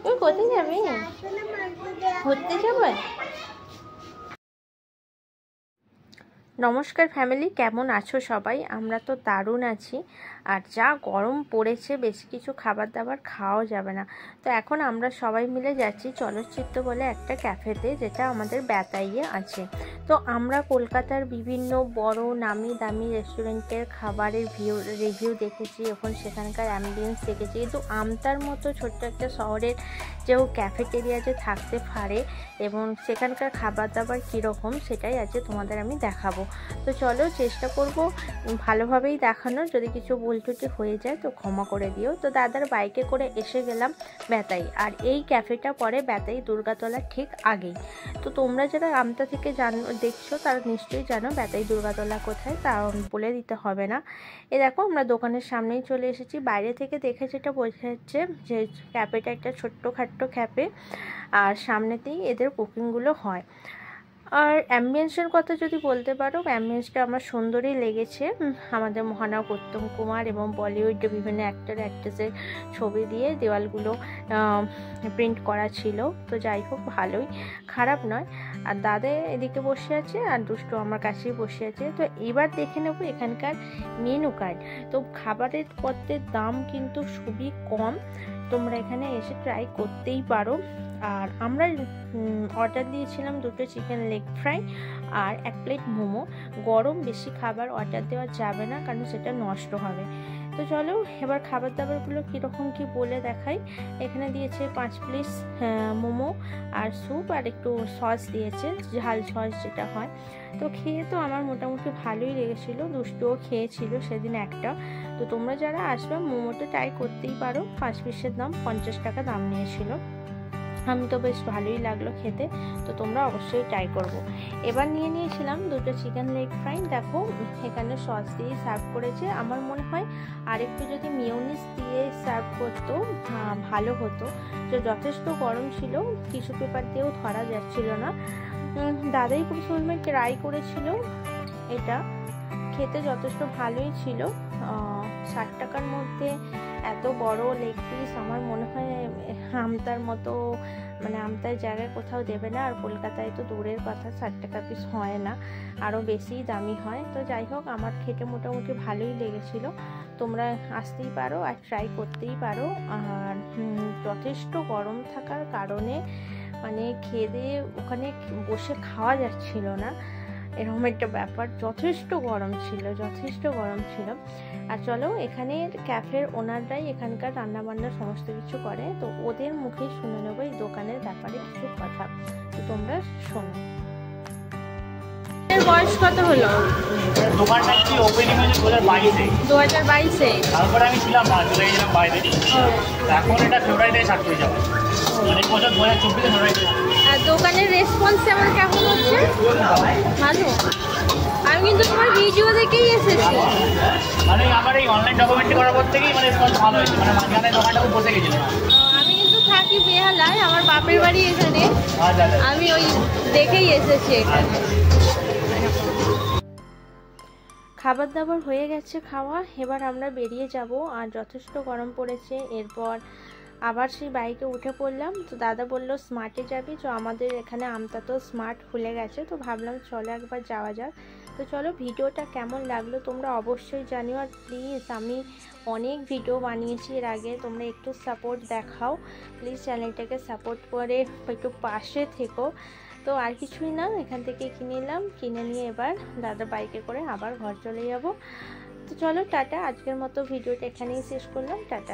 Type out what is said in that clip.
তুই কোথায় যাবি? ঘুরতে যাবে? নমস্কার ফ্যামিলি, কেমন আছো সবাই? আমরা তো দারুণ আছি। আর যা গরম পড়েছে, বেশি কিছু খাবার দাবার খাওয়া যাবে না। তো এখন আমরা সবাই মিলে যাচ্ছি চলচ্চিত্র বলে একটা ক্যাফেতে, যেটা আমাদের বেতাইয়ে আছে। তো আমরা কলকাতার বিভিন্ন বড় নামি দামি রেস্টুরেন্টের খাবারের রিভিউ দেখেছি, এখন সেখানকার অ্যাম্বিয়েন্স দেখেছি, কিন্তু আমতার মতো ছোট্ট একটা শহরের যেও ক্যাফেটেরিয়া যে থাকতে পারে এবং সেখানকার খাবার দাবার কীরকম, সেটাই আজকে তোমাদের আমি দেখাবো। তো চলো, চেষ্টা করব ভালোভাবেই দেখানোর। যদি কিছু ভুল ত্রুটি হয়ে যায় তো ক্ষমা করে দিও। তো দাদার বাইকে করে এসে গেলাম বেতাই, আর এই ক্যাফেটা পড়ে বেতাই দুর্গাতলার ঠিক আগেই। তো তোমরা যারা আমতা থেকে দেখছো তারা নিশ্চয়ই জানো বেতাই দুর্গাতলা কোথায়, তা বলে দিতে হবে না। এ দেখো, আমরা দোকানের সামনেই চলে এসেছি। বাইরে থেকে দেখে যেটা বোঝা যাচ্ছে যে ক্যাফেটা একটা ছোট্টখাট্ট ক্যাফে, আর সামনেতেই এদের কুকিংগুলো হয়। আর অ্যাম্বিয়েন্সের কথা যদি বলতে পারো, অ্যাম্বিয়েন্সটা আমার সুন্দরই লেগেছে। আমাদের মহানায়ক উত্তম কুমার এবং বলিউডে বিভিন্ন অ্যাক্টর অ্যাক্ট্রেসের ছবি দিয়ে দেওয়ালগুলো প্রিন্ট করা ছিল। তো যাই হোক, ভালোই, খারাপ নয়। আর দাদা এদিকে বসে আছে আর দুষ্টু আমার কাছেই বসে আছে। তো এবার দেখে নেবো এখানকার মেনু কার্ড। তো খাবারের পত্রের দাম কিন্তু খুবই কম, তোমরা এখানে এসে ট্রাই করতেই পারো। আর আমরা অর্ডার দিয়েছিলাম 2টো চিকেন লেগ ফ্রাই আর 1 প্লেট মোমো। গরম বেশি খাবার অর্ডার দেওয়া যাবে না, কারণ সেটা নষ্ট হবে। তো চলো এবার খাবার দাবারগুলো কীরকম কি বলে দেখাই। এখানে দিয়েছে 5 পিস মোমো আর স্যুপ, আর একটু সস দিয়েছে, ঝাল সস যেটা হয়। তো খেয়ে তো আমার মোটামুটি ভালোই লেগেছিলো, দুষ্টুও খেয়েছিল সেদিন একটা। তো তোমরা যারা আসবে মোমোটা ট্রাই করতেই পারো। 5 পিসের দাম 50 টাকা দাম নিয়েছিল। আমি তো বেশ ভালোই লাগলো খেতে, তো তোমরা অবশ্যই ট্রাই করবো। এবার নিয়ে নিয়েছিলাম 2টো চিকেন লেগ ফ্রাই। দেখো এখানে সস দিয়ে সার্ভ করেছে। আমার মনে হয় আরেকটু যদি মিয়োনিজ দিয়ে সার্ভ করতো ভালো হতো। তো যথেষ্ট গরম ছিল, টিস্যু পেপার দিয়েও ধরা যাচ্ছিল না। দাদাই প্রথমে ট্রাই করেছিল, এটা খেতে যথেষ্ট ভালোই ছিল। 60 টাকার মধ্যে এত বড় লেগ পিস আমার মনে হয় আমতার মতো, মানে আমতার জায়গায় কোথাও দেবে না। আর কলকাতায় তো দূরের কথা, 60 টাকা পিস হয় না, আরও বেশি দামি হয়। তো যাই হোক, আমার খেতে মোটামুটি ভালোই লেগেছিলো। তোমরা আসতেই পারো আর ট্রাই করতেই পারো। আর যথেষ্ট গরম থাকার কারণে মানে খেয়ে ওখানে বসে খাওয়া যাচ্ছিল না, এরকম একটা ব্যাপার। যথেষ্ট গরম ছিল। আর চলো, এখানে ক্যাফের ওনাররাই এখানকার রান্নাবান্না সমস্ত কিছু করে, তো ওদের মুখেই শুনে নেবো এই দোকানের ব্যাপারে কিছু কথা। তো তোমরা শোনো। বয়স কত হলো? দোকানটা কি ওপেনিং হয়েছে 2022-এ। তারপরে আমি ছিলাম না, চলে গেছিলাম বাইরে। এখন এটা ফেব্রুয়ারিতে স্টার্ট করে যাবে, মানে বছর 2024-এ ফেব্রুয়ারিতে। আর দোকানের রেসপন্স কেমন হচ্ছে? ভালো। আমি কিন্তু তোমার ভিডিও দেখেই এসেছি, মানে আমার এই অনলাইন ডকুমেন্টরি করার পর থেকেই মানে রেসপন্স ভালো হয়েছে। মানে মাঝখানে দোকানটা খুব বসে গেছিল। আমি কিন্তু থাকি বেহালায়, আমার বাপের বাড়ি এখানে, আমি ওই দেখেই এসেছি এখানে। খাবার দাবার হয়ে গেছে খাওয়া, এবার আমরা বেরিয়ে যাব। আর যথেষ্ট গরম পড়েছে। এরপর আবার সেই বাইকে উঠে পড়লাম। তো দাদা বলল স্মার্টে যাবি, তো আমাদের এখানে আমতা তো স্মার্ট খুলে গেছে, তো ভাবলাম চলো একবার যাওয়া যাক। তো চলো, ভিডিওটা কেমন লাগলো তোমরা অবশ্যই জানিও। আর প্লিজ, আমি অনেক ভিডিও বানিয়েছি এর আগে, তোমরা একটু সাপোর্ট দেখাও প্লিজ, চ্যানেলটাকে সাপোর্ট করে একটু পাশে থেকো। তো আর কিছুই না, এখান থেকে কিনে নিয়ে এবার দাদা বাইকে করে আবার ঘর চলে যাব। তো চলো টাটা, আজকের মতো ভিডিওটা এখানেই শেষ করলাম, টাটা।